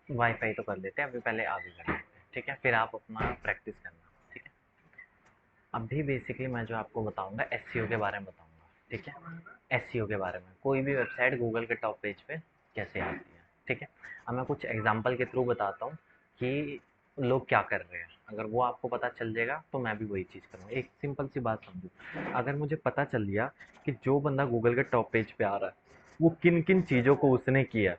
Wifi तो कर लेते हैं, अभी पहले आगे कर लेते हैं, ठीक है, फिर आप अपना प्रैक्टिस करना, ठीक है। अभी बेसिकली मैं जो आपको बताऊंगा एसईओ के बारे में बताऊंगा, ठीक है। एसईओ के बारे में कोई भी वेबसाइट गूगल के टॉप पेज पे कैसे आती है, ठीक है। अब मैं कुछ एग्जांपल के थ्रू बताता हूँ कि लोग क्या कर रहे हैं। अगर वो आपको पता चल जाएगा तो मैं भी वही चीज़ करूँगा। एक सिंपल सी बात समझो, अगर मुझे पता चल गया कि जो बंदा गूगल के टॉप पेज पे आ रहा है वो किन किन चीज़ों को उसने किया,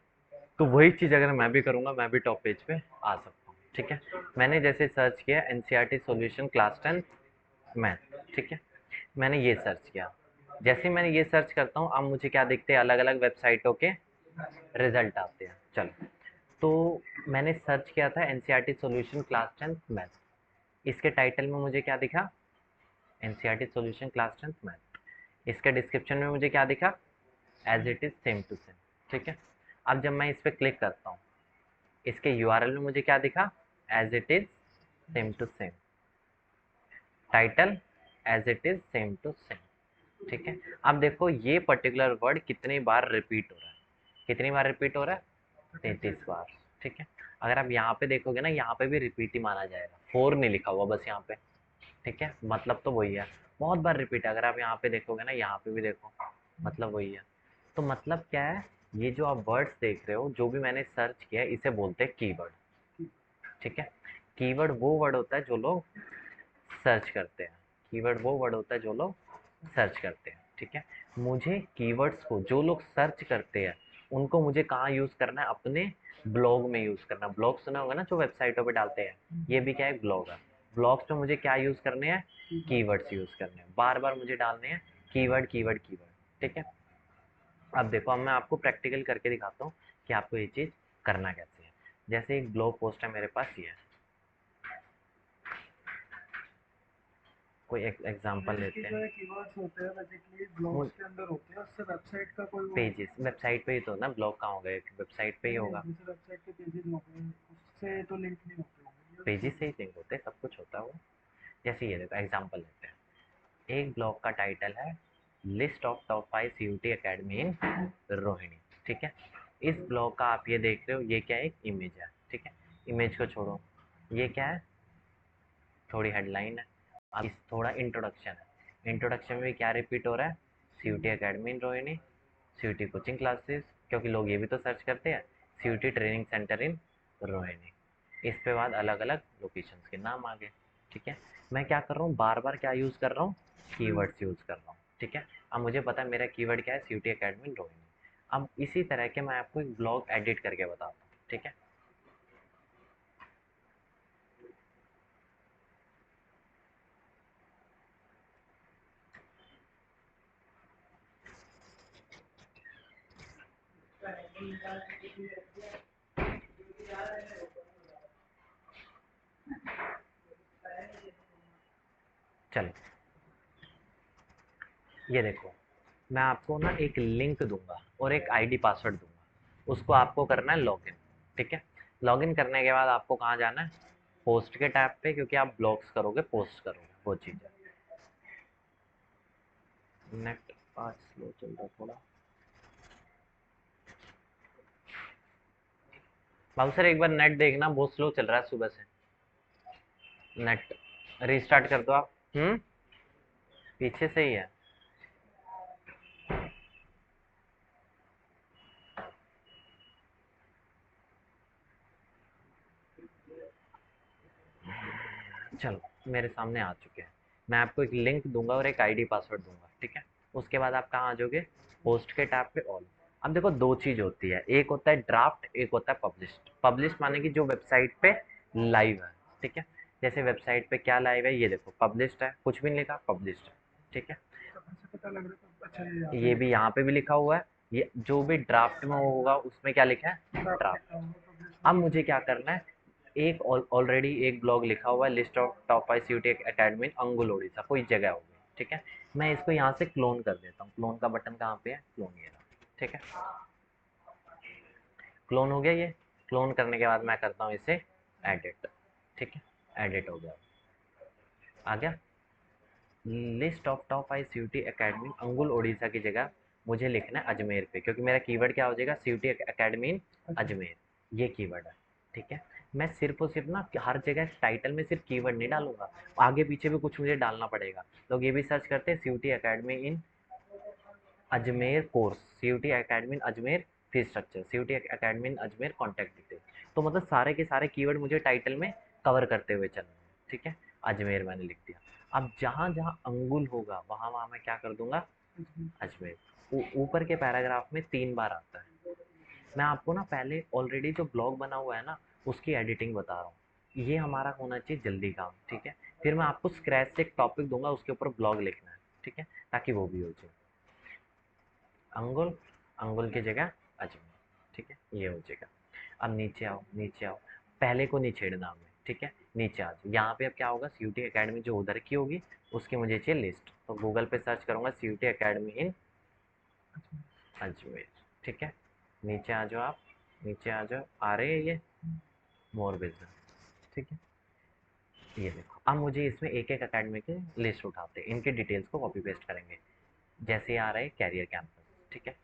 तो वही चीज़ अगर मैं भी करूँगा मैं भी टॉप पेज पे आ सकता हूँ, ठीक है। मैंने जैसे सर्च किया एनसीईआरटी सॉल्यूशन क्लास 10 मैथ, ठीक है, मैंने ये सर्च किया। जैसे ही मैंने ये सर्च करता हूँ अब मुझे क्या दिखते हैं, अलग अलग वेबसाइटों के रिजल्ट आते हैं। चलो, तो मैंने सर्च किया था एनसीईआरटी सॉल्यूशन क्लास 10 मैथ। इसके टाइटल में मुझे क्या दिखा, एनसीईआरटी सॉल्यूशन क्लास 10 मैथ। इसके डिस्क्रिप्शन में मुझे क्या दिखा, as it is same to same, ठीक है। अब जब मैं इस पर क्लिक करता हूँ इसके यूआरएल में मुझे क्या दिखा, as it is same to same, title as it is same to same, ठीक है। अब देखो ये पर्टिकुलर वर्ड कितनी बार रिपीट हो रहा है, कितनी बार रिपीट हो रहा है, 33 बार, ठीक है। अगर आप यहाँ पे देखोगे ना, यहाँ पे भी रिपीट ही माना जाएगा, 4 नहीं लिखा हुआ बस यहाँ पे, ठीक है, मतलब तो वही है, बहुत बार रिपीट है। अगर आप यहाँ पे देखोगे ना, यहाँ पे भी देखो, मतलब वही है। तो मतलब क्या है, ये जो आप वर्ड्स देख रहे हो जो भी मैंने सर्च किया है इसे बोलते हैं कीवर्ड, ठीक है। कीवर्ड वो वर्ड होता है जो लोग सर्च करते हैं, कीवर्ड वो वर्ड होता है जो लोग सर्च करते हैं, ठीक है। मुझे कीवर्ड्स को जो लोग सर्च करते हैं उनको मुझे कहाँ यूज़ करना है, अपने ब्लॉग में यूज़ करना। ब्लॉग सुना होगा ना जो वेबसाइटों पे डालते हैं, ये भी क्या है, ब्लॉग है। ब्लॉग्स में मुझे क्या यूज़ करने हैं, कीवर्ड्स यूज़ करने हैं, बार बार मुझे डालने हैं कीवर्ड कीवर्ड कीवर्ड, ठीक है। अब देखो, अब मैं आपको प्रैक्टिकल करके दिखाता हूँ कि आपको ये चीज़ करना कैसे है। जैसे एक ब्लॉग पोस्ट है मेरे पास, ये है, कोई एक एग्जांपल लेते हैं। कीवर्ड्स होते हैं बेसिकली ब्लॉग्स के अंदर होते हैं, उससे वेबसाइट का कोई वो पेजेस, वेबसाइट पे ही तो ना, ब्लॉग कहाँ होगा, वेबसाइट पे ही नहीं होगा। जैसे वेबसाइट के पेजेस होते हैं उससे तो लिंक नहीं होते होंगे, ये पेजेस से चीज़ ही लिंक होते हैं, सब कुछ होता है वो। जैसे ये देखो एग्जांपल लेते हैं, एक ब्लॉग का टाइटल है list of top 5 CUT academy in Rohini, ठीक है। इस ब्लॉग का आप ये देख रहे हो, ये क्या है, एक इमेज है, ठीक है। इमेज को छोड़ो, ये क्या है, थोड़ी हेडलाइन है। अब इस थोड़ा इंट्रोडक्शन है, इंट्रोडक्शन में भी क्या रिपीट हो रहा है, CUT academy in Rohini, CUT coaching classes, क्योंकि लोग ये भी तो सर्च करते हैं, सीयूटी ट्रेनिंग सेंटर इन रोहिणी। इस पे बाद अलग अलग लोकेशंस के नाम आ गए, ठीक है। मैं क्या कर रहा हूँ, बार बार क्या यूज़ कर रहा हूँ, कीवर्ड्स यूज़ कर रहा हूँ, ठीक है। अब मुझे पता है मेरा कीवर्ड क्या है, सीयूटी एकेडमी इन रोहिणी। अब इसी तरह के मैं आपको एक ब्लॉग एडिट करके बताता हूँ, ठीक है। चलो, ये देखो, मैं आपको ना एक लिंक दूंगा और एक आईडी पासवर्ड दूंगा, उसको आपको करना है लॉगिन, ठीक है। लॉगिन करने के बाद आपको कहाँ जाना है, पोस्ट के टैब पे, क्योंकि आप ब्लॉग्स करोगे, पोस्ट करोगे, वो चीज़ है। नेट आज स्लो चल रहा है थोड़ा। बाबू सर एक बार नेट देखना, बहुत स्लो चल रहा है सुबह से नेट, रीस्टार्ट कर दो आप। पीछे से ही है। चलो, मेरे सामने आ चुके हैं। मैं आपको एक लिंक दूंगा और एक आईडी पासवर्ड दूंगा, ठीक है। उसके बाद आप कहाँ आ जाओगे, पोस्ट के टैब पे ऑल। अब देखो दो चीज़ होती है, एक होता है ड्राफ्ट, एक होता है पब्लिश्ड। पब्लिश माने कि जो वेबसाइट पे लाइव है, ठीक है। जैसे वेबसाइट पे क्या लाइव है, ये देखो पब्लिश्ड है, कुछ भी नहीं लिखा, पब्लिश्ड है, ठीक है। कहाँ से पता लग रहा था, अच्छा ये यहाँ पे ये भी लिखा यहाँ पे भी लिखा हुआ है, ये जो भी ड्राफ्ट में होगा उसमें क्या लिखा है, है ड्राफ्ट लिखा ड्राफ्ट। होगा, पब्लिश में अब कुछ मुझे नहीं क्या लिखा करना है, एक ऑलरेडी एक ब्लॉग लिखा हुआ है list of top 5 CUT academy Angul Odisha, कोई जगह होगी, ठीक है। मैं इसको यहाँ से क्लोन कर देता हूँ, क्लोन का बटन कहाँ पे है, क्लोन ये रहा, ठीक है। क्लोन हो गया ये। क्लोन करने के बाद मैं करता हूँ इसे एडिट, ठीक है, एडिट हो गया, आ गया। List of top 5 CUT academy Angul Odisha की जगह मुझे लिखना है अजमेर पे, क्योंकि मेरा कीवर्ड क्या हो जाएगा, सीयूटी एकेडमी इन अजमेर, ये कीवर्ड है। ठीक है, मैं सिर्फ और सिर्फ ना हर जगह टाइटल में सिर्फ कीवर्ड नहीं डालूंगा, आगे पीछे भी कुछ मुझे डालना पड़ेगा। लोग ये भी सर्च करते हैं CUT academy in Ajmer course, CUT academy in Ajmer fees structure, CUT academy in Ajmer contact detail. तो मतलब सारे के सारे कीवर्ड मुझे टाइटल में कवर करते हुए चलना है। ठीक है, अजमेर मैंने लिख दिया। अब जहाँ जहाँ अंगुल होगा वहाँ वहाँ मैं क्या कर दूंगा, अजमेर। ऊपर के पैराग्राफ में 3 बार आता है। मैं आपको ना पहले ऑलरेडी जो ब्लॉग बना हुआ है ना उसकी एडिटिंग बता रहा हूँ, ये हमारा होना चाहिए जल्दी काम। ठीक है, फिर मैं आपको स्क्रैच से एक टॉपिक दूंगा, उसके ऊपर ब्लॉग लिखना है। ठीक है, ताकि वो भी हो जाए। अंगुल, अंगुल की जगह अजमेर। ठीक है, ये हो जाएगा। अब नीचे आओ, नीचे आओ, पहले को नहीं छेड़ना हमें। ठीक है, नीचे आ जाओ। यहाँ पे अब क्या होगा, सीयूटी एकेडमी जो उधर की होगी उसकी मुझे चाहिए लिस्ट, तो गूगल पे सर्च करूंगा सीयूटी एकेडमी इन अजमेर। ठीक है, नीचे आ जाओ आप, नीचे आ जाओ, आ रहे हैं ये मोर बिजनेस। ठीक है, ये देखो, अब मुझे इसमें एक एक अकेडमी की लिस्ट उठाते हैं, इनके डिटेल्स को कॉपी पेस्ट करेंगे। जैसे आ रहा है कैरियर कैंपस। ठीक है,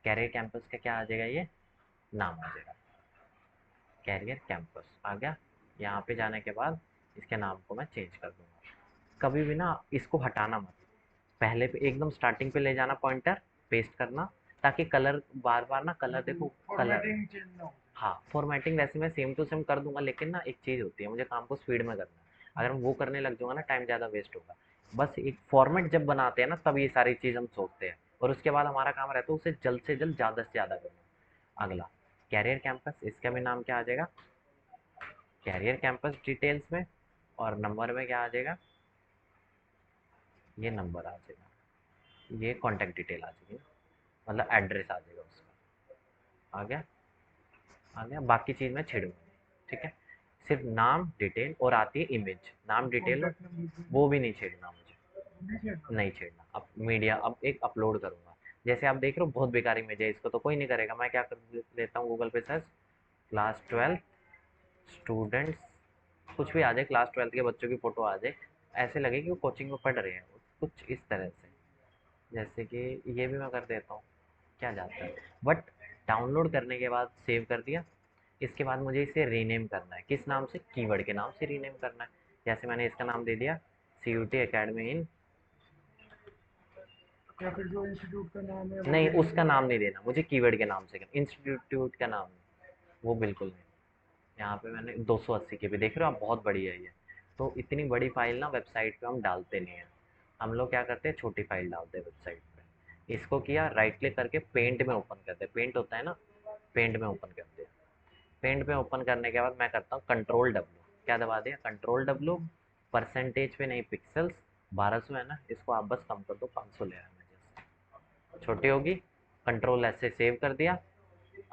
कैरियर कैंपस का क्या आ जाएगा, ये नाम आ जाएगा, कैरियर कैंपस आ गया। यहाँ पे जाने के बाद इसके नाम को मैं चेंज कर दूंगा। कभी भी ना इसको हटाना मत, पहले पे एकदम स्टार्टिंग पे ले जाना पॉइंटर, पेस्ट करना, ताकि कलर बार बार ना कलर देखो, कलर। फॉर्मेटिंग चेंज ना हो जाए। हाँ, फॉर्मेटिंग वैसे मैं सेम टू सेम कर दूंगा, लेकिन ना एक चीज़ होती है, मुझे काम को स्पीड में करना है। अगर हम वो करने लग जाऊंगा ना टाइम ज़्यादा वेस्ट होगा। बस एक फॉर्मेट जब बनाते हैं ना तब ये सारी चीज़ हम सोचते हैं, और उसके बाद हमारा काम रहता है उसे जल्द से जल्द ज़्यादा से ज़्यादा करना। अगला कैरियर कैंपस, इसका भी नाम क्या आ जाएगा, कैरियर कैंपस डिटेल्स में, और नंबर में क्या आ जाएगा, ये नंबर आ जाएगा, ये कॉन्टैक्ट डिटेल आ जाएगी, मतलब एड्रेस आ जाएगा उसका। आ गया, आ गया, बाकी चीज़ मैं छेड़ूंगा नहीं। ठीक है, सिर्फ नाम डिटेल और आती है इमेज, नाम डिटेल कॉन्टैक्ट नंबर वो भी नहीं छेड़ना मुझे, नहीं छेड़ना। नहीं छेड़ना। अब मीडिया, अब एक अपलोड करूंगा, जैसे आप देख रहे हो बहुत बेकार इमेज है, इसको तो कोई नहीं करेगा। मैं क्या कर लेता हूँ, गूगल पे सर्च क्लास 12 स्टूडेंट्स, कुछ भी आ जाए, क्लास 12 के बच्चों की फ़ोटो आ जाए, ऐसे लगे कि वो कोचिंग में पढ़ रहे हैं, कुछ इस तरह से। जैसे कि ये भी मैं कर देता हूँ, क्या जाता है। बट डाउनलोड करने के बाद सेव कर दिया, इसके बाद मुझे इसे रीनेम करना है, किस नाम से, कीवर्ड के नाम से रीनेम करना है। जैसे मैंने इसका नाम दे दिया सीयूटी एकेडमी इन, या फिर जो इंस्टीट्यूट का नाम है वो नहीं भी लिख उसका दो। नाम नहीं देना मुझे, कीवर्ड के नाम से करना, इंस्टीट्यूट का नाम नहीं, वो बिल्कुल नहीं। यहाँ पे मैंने 280 के भी देख रहे हो आप, बहुत बढ़िया है ये। तो इतनी बड़ी फाइल ना वेबसाइट पे हम डालते नहीं हैं, हम लोग क्या करते हैं छोटी फाइल डालते हैं वेबसाइट पे। इसको किया, राइट क्लिक करके पेंट में ओपन करते हैं, पेंट होता है ना, पेंट में ओपन करते हैं। पेंट में ओपन करने के बाद मैं करता हूँ कंट्रोल डब्ल्यू, क्या दबा दिया, कंट्रोल डब्ल्यू, परसेंटेज पे नहीं पिक्सल्स, 1200 है ना, इसको आप बस कम कर दो, 500 ले आया मैं, जैसे छोटी होगी, कंट्रोल एस से सेव कर दिया।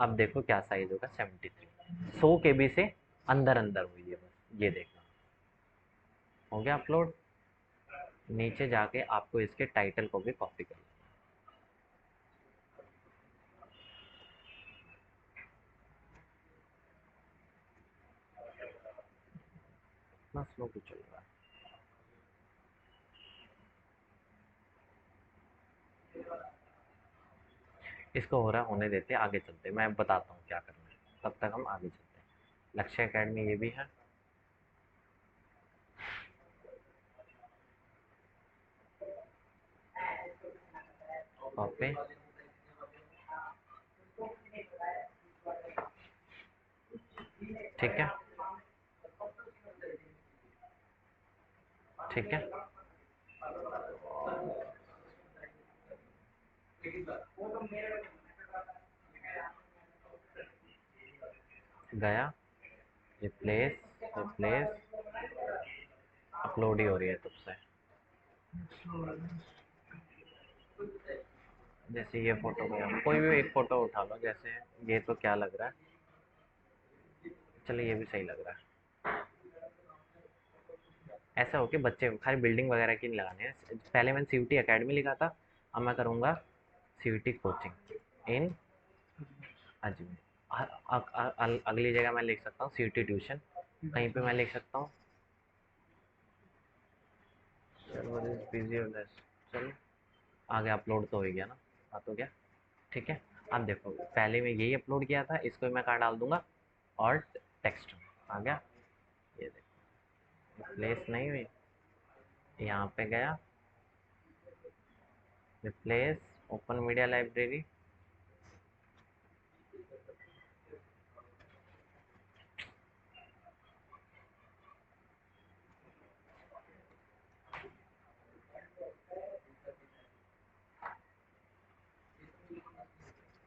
अब देखो क्या साइज होगा, 73, 100 के बी से अंदर अंदर हुई है, बस ये देखना। हो गया अपलोड। नीचे जाके आपको इसके टाइटल को भी कॉपी करना, इतना स्लो क्यों चल रहा है। इसको हो रहा है, होने देते, आगे चलते, मैं बताता हूँ क्या करना है, तब तक हम आगे चलते हैं। लक्ष्य एकेडमी ये भी है, कॉपी, ठीक है, ठीक है, गया, रिप्लेस, रिप्लेस, अपलोड ही हो रही है तब से। जैसे ये फोटो को, कोई भी एक फोटो उठा लो, जैसे ये तो क्या लग रहा है, चलो ये भी सही लग रहा है। ऐसा हो कि बच्चे खाली बिल्डिंग वगैरह की नहीं लगाने हैं। पहले मैंने सीयूटी एकेडमी लिखा था, अब मैं करूँगा सीयूटी कोचिंग इन अजमेर। अगली जगह मैं लिख सकता हूँ सीयूटी ट्यूशन, कहीं पे मैं लिख सकता हूँ सर्वर इज बिजी, चलो आगे अपलोड तो हो गया ना। बात हो गया। ठीक है, अब देखो पहले मैं यही अपलोड किया था, इसको मैं कहाँ डाल दूंगा, ऑल्ट टेक्स्ट आ गया। ये देखो रिप्लेस नहीं हुई, यहाँ पे गया रिप्लेस, ओपन मीडिया लाइब्रेरी,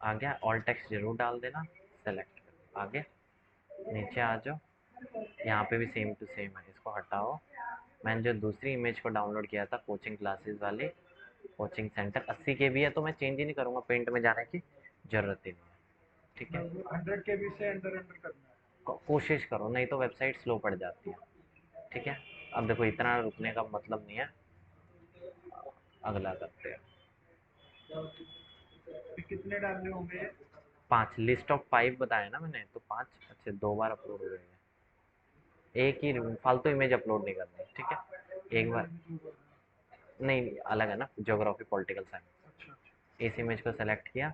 आ गया। ऑल टेक्स्ट जरूर डाल देना, सेलेक्ट आगे, नीचे आ जाओ, यहाँ पे भी सेम टू सेम है, इसको हटाओ। मैंने जो दूसरी इमेज को डाउनलोड किया था कोचिंग क्लासेस वाली, कोचिंग सेंटर 80 के भी है, तो मैं चेंज ही नहीं करूँगा, पेंट में जाने की ज़रूरत ही नहीं है। ठीक है, 100 KB से अंडर अंडर करना है। कोशिश करो, नहीं तो वेबसाइट स्लो पड़ जाती है। ठीक है, अब देखो इतना रुकने का मतलब नहीं है, अगला करते हैं। फिर कितने डालने होंगे? 5, लिस्ट ऑफ 5 बताया ना मैंने, तो 5 अच्छे 2 बार अपलोड हो गए हैं। एक ही फालतू इमेज अपलोड नहीं करनी, ठीक है, एक बार नहीं, अलग है ना, ज्योग्राफी पॉलिटिकल साइंस। अच्छा अच्छा। इस इमेज को सेलेक्ट किया,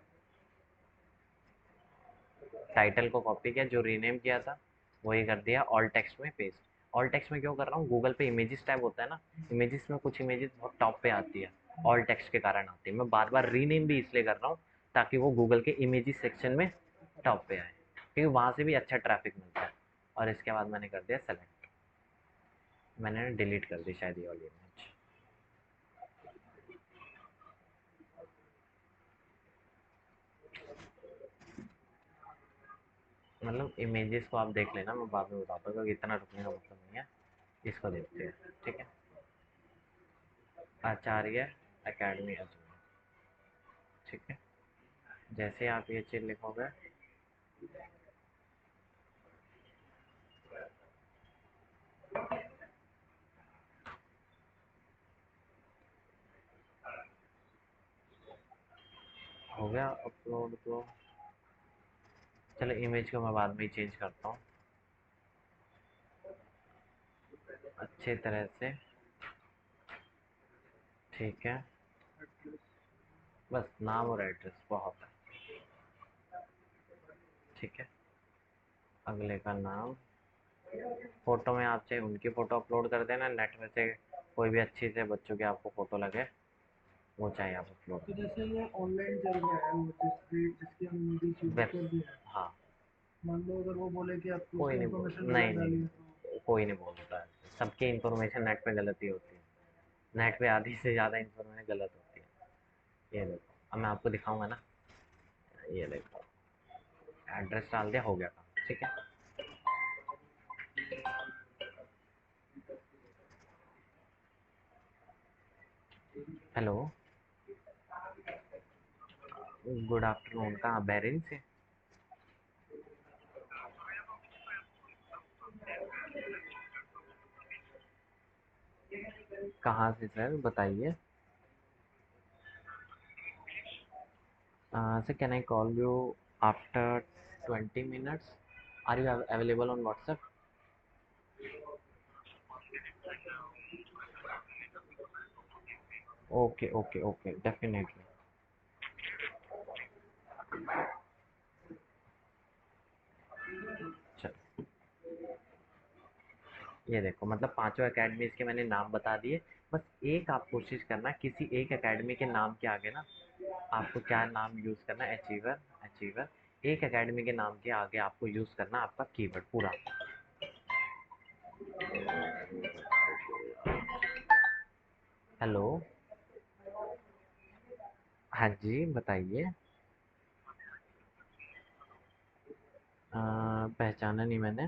टाइटल को कॉपी किया, जो रीनेम किया था वही कर दिया, ऑल टेक्स्ट में पेस्ट। ऑल टेक्स्ट में क्यों कर रहा हूँ, गूगल पे इमेजेस टैब होता है ना, इमेजेस में कुछ इमेजेस बहुत टॉप पे आती है, ऑल टेक्स्ट के कारण आती है। मैं बार बार रीनेम भी इसलिए कर रहा हूँ ताकि वो गूगल के इमेजेस सेक्शन में टॉप पे आए, क्योंकि वहाँ से भी अच्छा ट्रैफिक मिलता है। और इसके बाद मैंने कर दिया सेलेक्ट, मैंने डिलीट कर दी शायद ये वाली इमेज। मतलब इमेजेस को आप देख लेना, मैं बाद में बताता हूँ, क्योंकि इतना रुकने का मतलब नहीं है। इसको देखते हैं, ठीक है, आचार्य एकेडमी अजमेर। ठीक है, जैसे आप ये चीज़ लिखोगे, हो गया अपलोड। तो चलो इमेज को मैं बाद में ही चेंज करता हूँ अच्छे तरह से। ठीक है, बस नाम और एड्रेस बहुत है। ठीक है, अगले का नाम, फोटो में आप चाहे उनकी फ़ोटो अपलोड कर देना, नेट में से कोई भी अच्छी से बच्चों की आपको फ़ोटो लगे वो चाहे आप अपलोड तो कर जैसे ये ऑनलाइन चल रहा है, वो जिसकी हम इमेजेस यूज वेब। कर दिया है, हाँ, मान लो अगर वो बोले कि आपको कोई उसकी नहीं इन्फॉर्मेशन गलत नहीं डाली है नहीं, कोई नहीं बोलता है, सबकी इन्फॉर्मेशन नेट पे गलती होती है, नेट पे आधी से ज़्यादा इन्फॉर्मेशन गलत होती है। ये देखो, अब मैं आपको दिखाऊंगा ना, ये देखो एड्रेस डाल दिया, हो गया काम। ठीक है, हेलो, गुड आफ्टरनून, कहाँ बहरीन से? कहाँ से सर बताइए। Sir can I call you after 20 minutes, are you available on WhatsApp? Okay okay okay, definitely. चलो, ये देखो मतलब पांचों एकेडमीज के मैंने नाम बता दिए। बस एक आप कोशिश करना, किसी एक एकेडमी के नाम के आगे ना आपको क्या नाम यूज़ करना है, अचीवर, अचीवर। एक एकेडमी के नाम के आगे आपको यूज़ करना आपका कीवर्ड पूरा। हेलो, हाँ जी बताइए। पहचाना नहीं मैंने।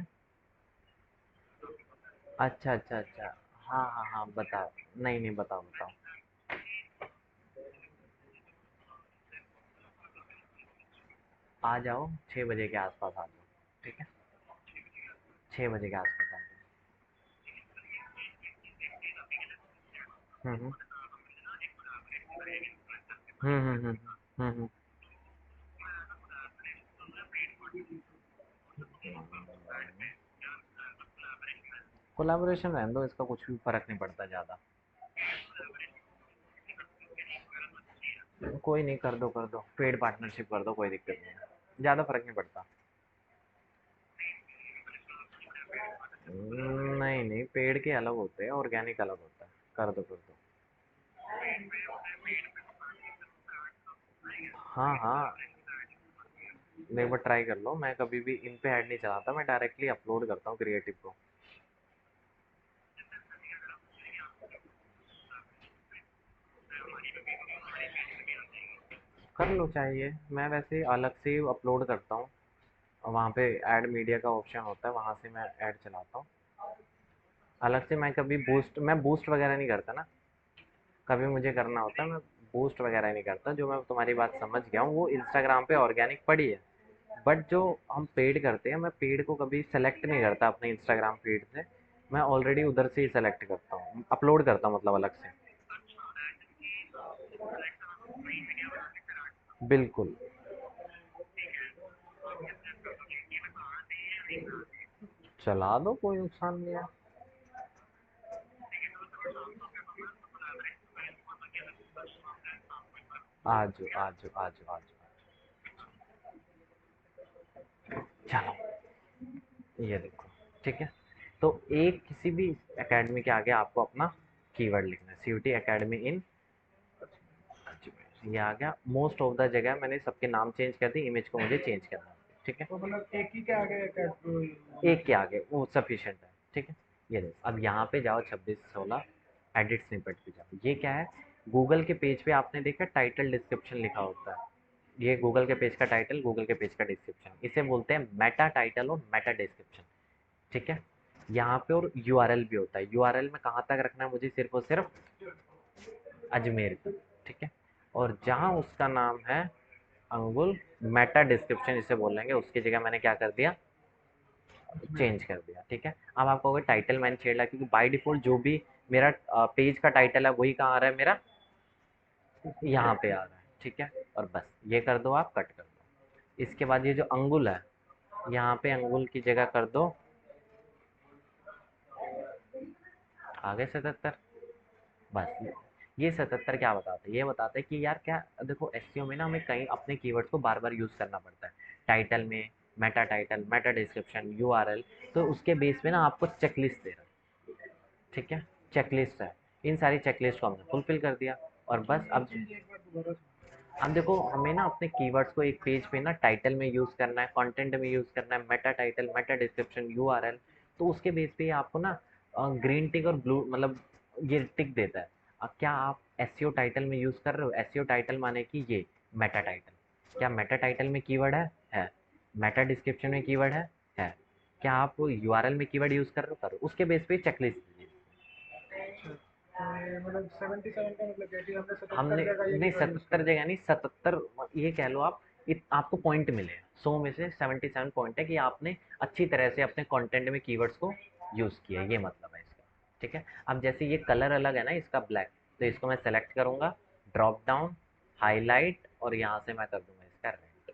अच्छा अच्छा अच्छा, हाँ हाँ हाँ बताओ। नहीं नहीं, बताओ बताओ। आ जाओ, 6 बजे के आसपास आ जाओ। ठीक है, 6 बजे के आसपास आ जाओ। हम्म हम्म। कोलैबोरेशन रहने दो, इसका कुछ भी फर्क नहीं पड़ता ज़्यादा। कोई नहीं, कर दो पेड पार्टनरशिप कर दो, कोई दिक्कत नहीं है, ज़्यादा फर्क नहीं पड़ता। नहीं नहीं, पेड़ के अलग होते हैं, ऑर्गेनिक अलग होता है। कर दो कर दो। हाँ हाँ, एक बार ट्राई कर लो। मैं कभी भी इन पे ऐड नहीं चलाता, मैं डायरेक्टली अपलोड करता हूँ क्रिएटिव को। कर लो चाहिए, मैं वैसे अलग से अपलोड करता हूँ, वहाँ पे ऐड मीडिया का ऑप्शन होता है, वहाँ से मैं ऐड चलाता हूँ। अलग से मैं कभी बूस्ट वगैरह नहीं करता ना। कभी मुझे करना होता है, मैं बूस्ट वगैरह नहीं करता। जो मैं तुम्हारी बात समझ गया हूँ, वो इंस्टाग्राम पे ऑर्गेनिक पड़ी है। बट जो हम पेड करते हैं, मैं पेड को कभी सेलेक्ट नहीं करता अपने इंस्टाग्राम फीड से। मैं ऑलरेडी उधर से ही सेलेक्ट करता हूँ, अपलोड करता हूँ मतलब अलग से। बिल्कुल। चला दो, कोई नुकसान नहीं है। आज आज आज आज चलो, ये देखो। ठीक है, तो एक किसी भी एकेडमी के आगे आपको अपना कीवर्ड लिखना है, सीयूटी एकेडमी इन अजमेर। ये आ गया। मोस्ट ऑफ द जगह मैंने सबके नाम चेंज कर दी, इमेज को मुझे चेंज करना है। ठीक है, तो मतलब एक ही के आगे एक के आगे वो सफिशिएंट है। ठीक है, ये देखो। अब यहाँ पे जाओ, 26 16 एडिट स्निपेट पे जाओ। ये क्या है? गूगल के पेज पे आपने देखा टाइटल डिस्क्रिप्शन लिखा होता है। ये गूगल के पेज का टाइटल, गूगल के पेज का डिस्क्रिप्शन, इसे बोलते हैं मेटा टाइटल और मेटा डिस्क्रिप्शन। ठीक है, यहाँ पे और यूआरएल भी होता है। यूआरएल में कहाँ तक रखना है मुझे? सिर्फ और सिर्फ अजमेर तक। ठीक है, और जहाँ उसका नाम है अंगुल, मेटा डिस्क्रिप्शन इसे बोलेंगे, उसकी जगह मैंने क्या कर दिया? चेंज कर दिया। ठीक है, अब आपको अगर टाइटल मैंने छेड़ा, क्योंकि बाय डिफॉल्ट जो भी मेरा पेज का टाइटल है वही कहाँ आ रहा है मेरा? यहाँ पे आ रहा है। ठीक है, और बस ये कर दो, आप कट कर दो। इसके बाद ये जो अंगुल है, यहाँ पे अंगुल की जगह कर दो, आगे 77। बस ये 77 क्या बताते हैं? ये बताते हैं कि यार क्या, देखो एसईओ में ना हमें कहीं अपने कीवर्ड्स को बार बार यूज़ करना पड़ता है। टाइटल में टाइटल, मेटा डिस्क्रिप्शन, यूआरएल। तो उसके बेस पे ना आपको चेकलिस्ट दे रहा है। ठीक है, चेकलिस्ट है। इन सारी चेकलिस्ट को हमने फुलफिल कर दिया, और बस एक चीज एक बार दोबारा अब देखो, हमें ना अपने कीवर्ड्स को एक पेज पे ना टाइटल में यूज़ करना है, कंटेंट में यूज़ करना है, Meta title, Meta description, URL. तो उसके बेस पे आपको ना ग्रीन टिक और ब्लू मतलब ये टिक देता है। अब क्या आप एसईओ टाइटल में यूज़ कर रहे हो? एसईओ टाइटल माने कि ये मेटा टाइटल। क्या मेटा टाइटल में कीवर्ड है? मेटा डिस्क्रिप्शन में कीवर्ड है। क्या आप यूआरएल में कीवर्ड यूज़ कर रहे हो? करो, उसके बेस पे चेकलिस्ट दीजिए। अच्छा, तो ये मतलब 77 का मतलब क्या है कि हमने 77 हमने जगह ये नहीं, कीवर्ड यूज 77 करा है। जगह नहीं, 77, ये कह लो आप। आपको पॉइंट मिले 100 में से 77 पॉइंट है कि आपने अच्छी तरह से अपने कंटेंट में कीवर्ड्स को यूज़ किया, ये मतलब है इसका। ठीक है, अब जैसे ये कलर अलग है ना इसका, ब्लैक, तो इसको मैं सेलेक्ट करूंगा, ड्रॉप डाउन, हाईलाइट, और यहाँ से मैं कर दूंगा इसका रेड।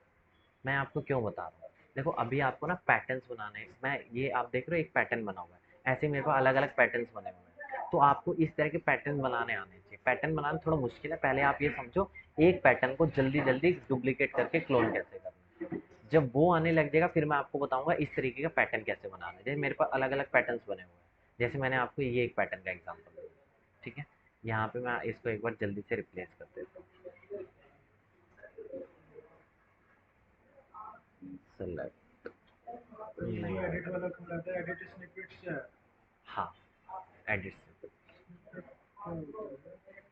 मैं आपको क्यों बता रहा हूँ? देखो अभी आपको ना पैटर्न्स बनाने हैं। मैं ये आप देख रहे हो एक पैटर्न बना हुआ है, ऐसे ही मेरे पास अलग अलग पैटर्न्स बने हुए हैं। तो आपको इस तरह के पैटर्न बनाने आने चाहिए। पैटर्न बनाना थोड़ा मुश्किल है, पहले आप ये समझो एक पैटर्न को जल्दी जल्दी डुप्लीकेट करके क्लोन कैसे करना है। जब वो आने लग जाएगा, फिर मैं आपको बताऊंगा इस तरीके का पैटर्न कैसे बनाना है। जैसे मेरे पास अलग अलग पैटर्न्स बने हुए हैं, जैसे मैंने आपको ये एक पैटर्न का एग्जाम्पल दिया। ठीक है, यहाँ पे मैं इसको एक बार जल्दी से रिप्लेस कर देता हूँ। सेलेक्ट, तो ये नहीं जो हो एडिट रहा। वाला खुला था, एडिट स्निपेट्स क्या है? हाँ, एडिट, तो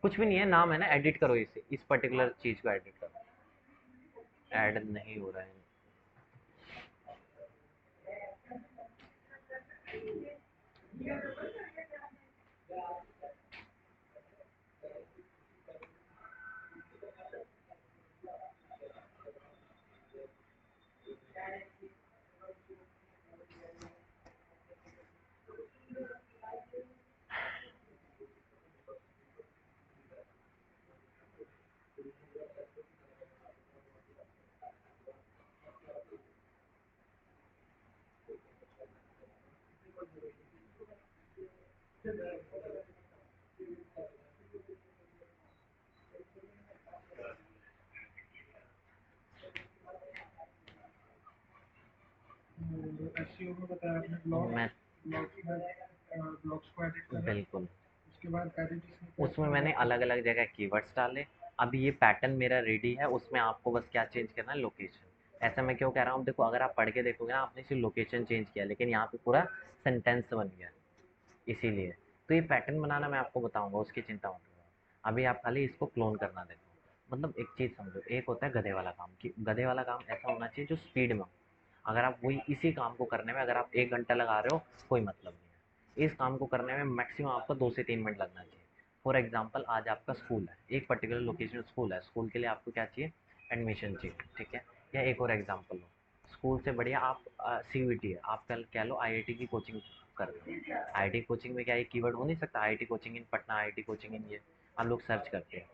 कुछ भी नहीं है, नाम है ना, एडिट करो इसे, इस पर्टिकुलर चीज को एडिट करो। ऐड नहीं हो रहा है। एसईओ में बताया आपने ब्लॉग मैं ब्लॉग में ब्लॉग्स को एडिट करा, बिल्कुल उसके बाद एडिट स्निपेट्स उसमें में मैंने जाके। अलग अलग जगह कीवर्ड्स डाले। अब ये पैटर्न मेरा रेडी है, उसमें आपको बस क्या चेंज करना है, लोकेशन। ऐसा मैं क्यों कह रहा हूँ, देखो अगर आप पढ़ के देखोगे ना, आपने सिर्फ लोकेशन चेंज किया, लेकिन यहाँ पे पूरा सेंटेंस बन गया, इसीलिए। तो ये पैटर्न बनाना मैं आपको बताऊंगा, उसकी चिंता मत करो। अभी आप खाली इसको क्लोन करना देखो। मतलब एक चीज़ समझो, एक होता है गधे वाला काम, कि गधे वाला काम ऐसा होना चाहिए जो स्पीड में हो। अगर आप वही इसी काम को करने में अगर आप 1 घंटा लगा रहे हो, कोई मतलब नहीं है। इस काम को करने में मैक्सिमम आपका 2 से 3 मिनट लगना चाहिए। फॉर एग्जाम्पल, आज आपका स्कूल है, एक पर्टिकुलर लोकेशन स्कूल है, स्कूल के लिए आपको क्या चाहिए, एडमिशन चाहिए, ठीक है। या एक और एग्जाम्पल लो, स्कूल से बढ़िया आप CVT है, आप कल कह लो IIT की कोचिंग कर रहे हो। IIT कोचिंग में क्या ये कीवर्ड हो नहीं सकता, IIT कोचिंग इन पटना, IIT कोचिंग इन ये, हम लोग सर्च करते हैं।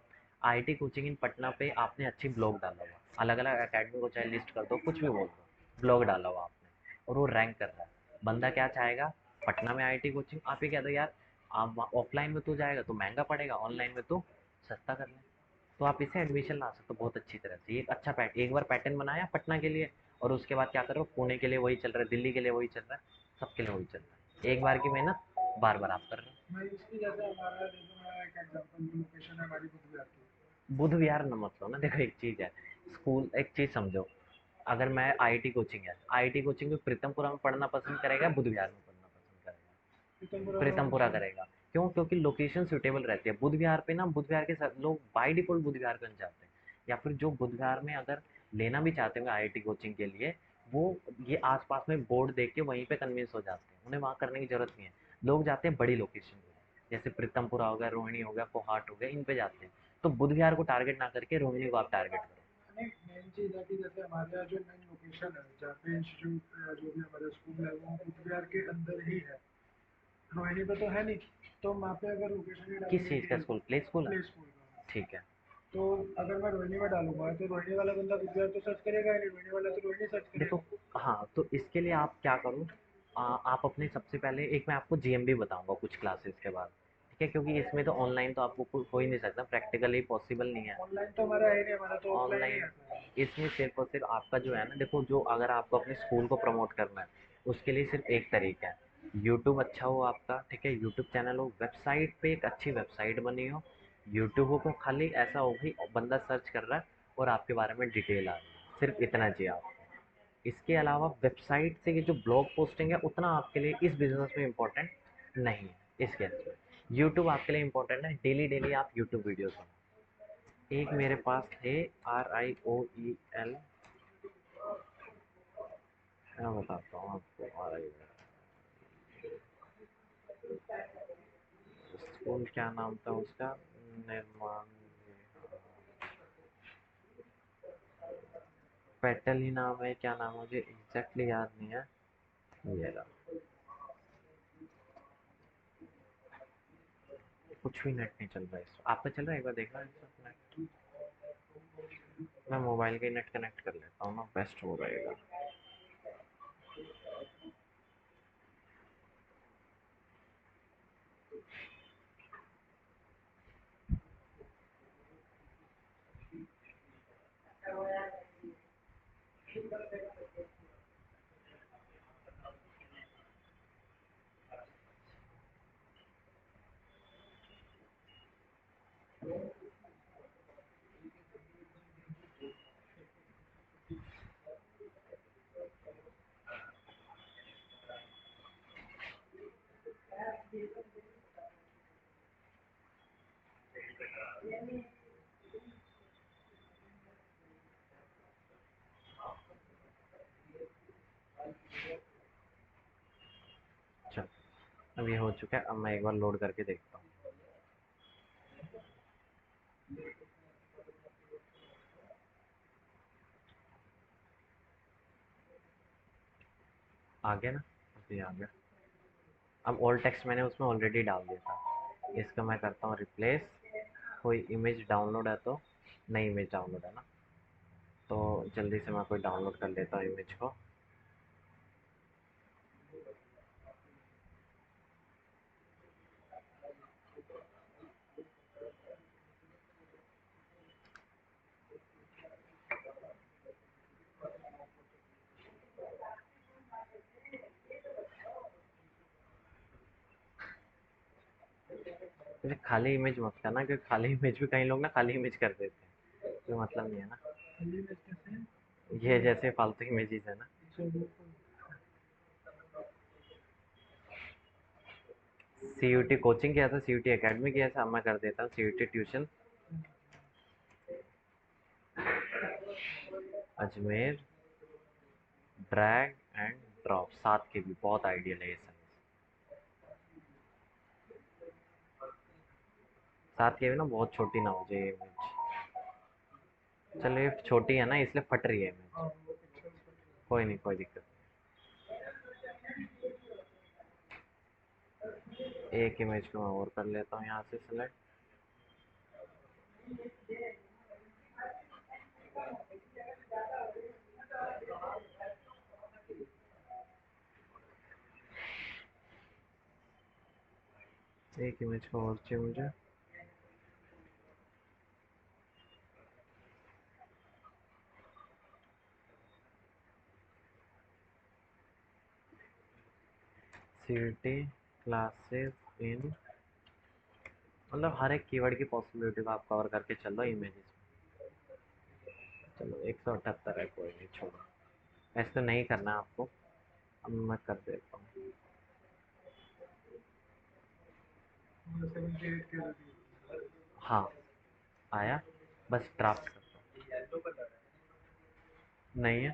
IIT कोचिंग इन पटना पे आपने अच्छी ब्लॉग डाला हुआ, अलग अलग अकेडमी को चाहे लिस्ट कर दो, कुछ भी बोल दो, ब्लॉग डाला हुआ आपने, और वो रैंक कर रहा है। बंदा क्या चाहेगा, पटना में IIT कोचिंग। आप ही कह दो यार, आप ऑफलाइन में तो जाएगा तो महंगा पड़ेगा, ऑनलाइन में तो सस्ता कर लें। तो आप इसे एडमिशन ला सकते हो बहुत अच्छी तरह से। ये एक अच्छा एक बार पैटर्न बनाया पटना के लिए, और उसके बाद क्या करो, पुणे के लिए वही चल रहा है, दिल्ली के लिए वही चल रहा है, सबके लिए वही चल रहा है। एक बार की मेहनत बार बार आप कर रहे हो। मैं इसकी जैसे हमारा जैसे मैं एक एग्जांपल की लोकेशन है हमारी बुद्ध विहार की। बुध विहार न मत लो ना, देखो एक चीज़ है, स्कूल एक चीज़ समझो। अगर मैं IIT कोचिंग है, IIT कोचिंग में प्रीतमपुरा में पढ़ना पसंद करेगा, बुध विहार में पढ़ना पसंद करेगा, पीतमपुरा प्रीतमपुरा लोकेशन। करेगा। क्यों? क्योंकि लोकेशन सूटेबल रहती है बुध विहार पे ना, बुध विहार के साथ लोग बाई डिफॉल्ट बुध विहार बन जाते हैं। या फिर जो बुध विहार में अगर लेना भी चाहते हैं IIT कोचिंग के लिए, वो ये आसपास में बोर्ड देख के वहीं पे कन्विंस हो जाते हैं, उन्हें वहाँ करने की जरूरत नहीं है। लोग जाते हैं बड़ी लोकेशन पे, जैसे प्रीतमपुरा हो गया, रोहिणी हो गया, कोहाट हो गया, इन पे जाते हैं। तो बुध विहार को टारगेट ना करके रोहिणी को आप टारगेट करो। नहीं, मेन चीज़ है कि जैसे हमारे यहाँ जो मेन लोकेशन है जहाँ पे इंस्टीट्यूट जो भी हमारा स्कूल है वो बुद्ध विहार के अंदर ही है, रोहिणी पे तो है नहीं। तो वहाँ पे अगर लोकेशन ही किस डालेंगे चीज़ का कि स्कूल, प्ले स्कूल है? प्ले स्कूल का, ठीक है। तो अगर मैं रोहिणी में डालूंगा तो रोहिणी वाला बंदा बुद्ध विहार तो सर्च करेगा ही नहीं, रोहिणी वाला तो रोहिणी सर्च देखो, करेगा। हाँ, तो इसके लिए आप क्या करो, आप अपने सबसे पहले एक मैं आपको GMB बताऊंगा कुछ क्लासेस के बाद, ठीक है, क्योंकि इसमें तो ऑनलाइन तो आपको हो ही नहीं सकता, प्रैक्टिकली पॉसिबल नहीं है। ऑनलाइन तो हमारा है ही नहीं, हमारा तो ऑफलाइन ही ऑनलाइन है। इसमें सिर्फ और सिर्फ आपका जो है ना, देखो, जो अगर आपको अपने स्कूल को प्रमोट करना है, उसके लिए सिर्फ एक तरीका है, यूट्यूब अच्छा हो आपका, ठीक है, यूट्यूब चैनल हो, वेबसाइट पे एक अच्छी वेबसाइट बनी हो। यूट्यूब हो, खाली ऐसा हो भाई बंदा सर्च कर रहा है और आपके बारे में डिटेल आ रही है, सिर्फ इतना चाहिए आपको। इसके अलावा वेबसाइट से ये जो ब्लॉग पोस्टिंग है, उतना आपके लिए इस बिजनेस में इम्पोर्टेंट नहीं है। इस केस में यूट्यूब आपके लिए इम्पोर्टेंट है, डेली डेली आप यूट्यूब वीडियोस बनाओ। एक मेरे पास है, RIOEL, मैं बताता हूँ आपको, स्कूल क्या नाम था उसका, निर्माण पेटल ही नाम है, क्या नाम है मुझे एग्जैक्टली याद नहीं है। ये रहा। कुछ भी नेट नहीं चल रहा है आपका, चल रहा है? एक बार देखना नेट। मैं मोबाइल के नेट कनेक्ट कर लेता हूँ ना, बेस्ट हो रहेगा। चल, अब ये हो चुका है, अब मैं एक बार लोड करके देखता हूँ। आ गया ना? अभी आ गया। अब ऑल टेक्स्ट मैंने उसमें ऑलरेडी डाल दिया था, इसका मैं करता हूँ रिप्लेस। कोई इमेज डाउनलोड है तो, नई इमेज डाउनलोड है ना, तो जल्दी से मैं कोई डाउनलोड कर लेता हूँ इमेज को। फिर खाली इमेज मत करना, क्योंकि खाली इमेज भी कई लोग ना खाली इमेज कर देते हैं, कोई मतलब नहीं है ना। खाली इमेज कैसे? ये जैसे फालतू इमेजेस है ना। CUT कोचिंग किया था, CUT एकेडमी किया था, अब मैं कर देता हूँ CUT tuition. Ajmer drag and drop 7 के भी बहुत आइडियल है ये सब। 7 के भी ना बहुत छोटी ना हो जाए इमेज। चलो ये छोटी है ना इसलिए फट रही है इमेज, कोई नहीं, कोई दिक्कत नहीं। एक इमेज को मैं और कर लेता हूँ यहाँ से सिलेक्ट। एक इमेज को और चाहिए मुझे। CUT क्लासेस इन, मतलब हर एक कीवर्ड की पॉसिबिलिटी को आप कवर करके चलो इमेजेस में। चलो 178 है, कोई नहीं, छोड़ो, ऐसे तो नहीं करना है आपको, अब मैं कर देता हूँ। 78 के लगी। हाँ आया, बस ड्राफ्ट करता हूँ। येलो कलर है, नहीं है,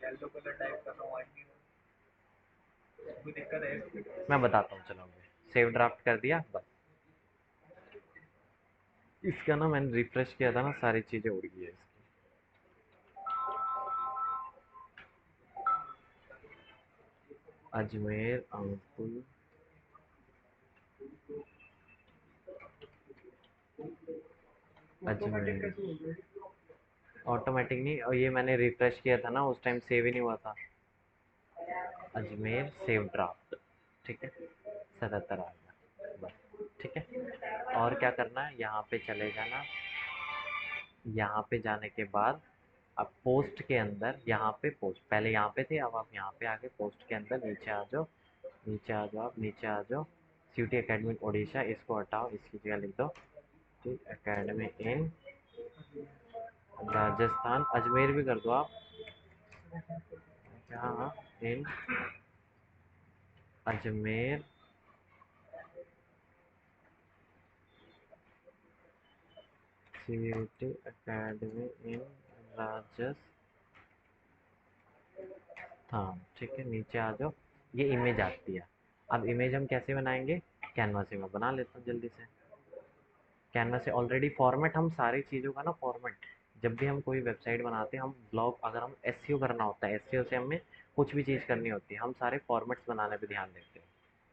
येलो कलर टाइप का तो वाइट नहीं है, कोई दिक्कत है? मैं बताता हूँ, चलो सेव ड्राफ्ट कर दिया बस। इसका ना मैंने रिफ्रेश किया था ना, सारी चीज़ें उड़ गई है इसकी। अजमेर अंकुल, ऑटोमेटिक अजमेर, कैसे हो गई? ऑटोमेटिक नहीं, और ये मैंने रिफ्रेश किया था ना उस टाइम सेव ही नहीं हुआ था। अजमेर सेव ड्राफ्ट, ठीक है, 77 आ गया बस, ठीक है। और क्या करना है, यहाँ पे चले जाना, यहाँ पे जाने के बाद अब पोस्ट के अंदर, यहाँ पे पोस्ट, पहले यहाँ पे थे, अब आप यहाँ पे आके पोस्ट के अंदर नीचे आ जाओ, नीचे आ जाओ, आप नीचे आ जाओ। CUT एकेडमी ओडिशा, इसको हटाओ, इसकी जगह लिख दो एकेडमी इन राजस्थान, अजमेर भी कर दो आप। हाँ हाँ, इन Ajmer CUT academy in Rajasthan, ठीक है, नीचे आ जाओ। ये इमेज आती है। अब इमेज हम कैसे बनाएंगे, कैनवा से मैं बना लेता हूँ जल्दी से। कैनवा से ऑलरेडी फॉर्मेट, हम सारी चीज़ों का ना फॉर्मेट, जब भी हम कोई वेबसाइट बनाते हैं, हम ब्लॉग, अगर हम एसईओ करना होता है, एसईओ से हमें कुछ भी चीज़ करनी होती है, हम सारे फॉर्मेट्स बनाने पे ध्यान देते हैं,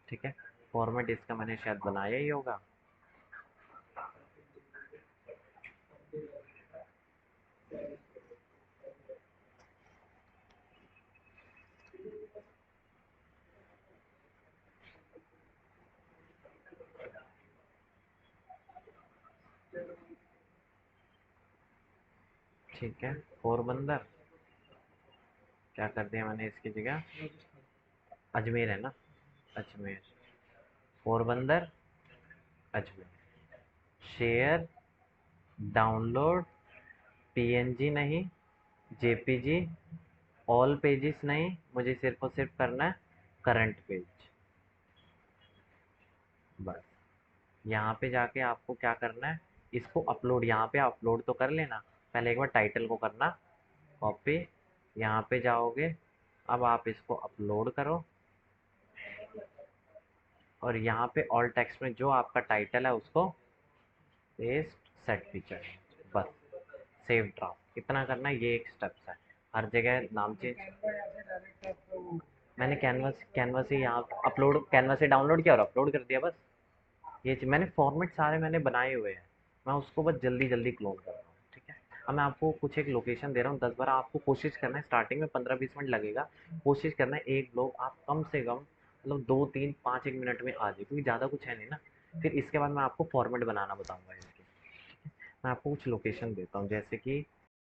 ठीक है। फॉर्मेट इसका मैंने शायद बनाया ही होगा। ठीक है, पोरबंदर, क्या कर दिया मैंने इसकी जगह, अजमेर है ना, Ajmer, Porbandar, Ajmer, share, download, PNG नहीं, JPG, ऑल पेजेस नहीं, मुझे सिर्फ और सिर्फ करना है करंट पेज बस। यहाँ पे जाके आपको क्या करना है, इसको अपलोड, यहाँ पे अपलोड तो कर लेना, पहले एक बार टाइटल को करना कॉपी, यहाँ पे जाओगे, अब आप इसको अपलोड करो, और यहाँ पे ऑल टेक्स्ट में जो आपका टाइटल है उसको पेस्ट, सेट फीचर, बस, सेव ड्राफ्ट, इतना करना है, ये एक स्टेप्स है, हर जगह नाम चेंज। मैंने कैनवा से यहाँ अपलोड, कैनवा से डाउनलोड किया और अपलोड कर दिया बस। ये मैंने फॉर्मेट सारे मैंने बनाए हुए हैं, मैं उसको बस जल्दी जल्दी क्लोन कर रहा हूँ, ठीक है। अब मैं आपको कुछ एक लोकेशन दे रहा हूँ, 10 बार आपको कोशिश करना है, स्टार्टिंग में 15-20 मिनट लगेगा, कोशिश करना है एक ब्लॉग आप कम से कम मतलब 2-3-5 1 मिनट में आ जाए, क्योंकि ज़्यादा कुछ है नहीं ना। फिर इसके बाद मैं आपको फॉर्मेट बनाना बताऊँगा इसके, मैं आपको कुछ लोकेशन देता हूँ, जैसे कि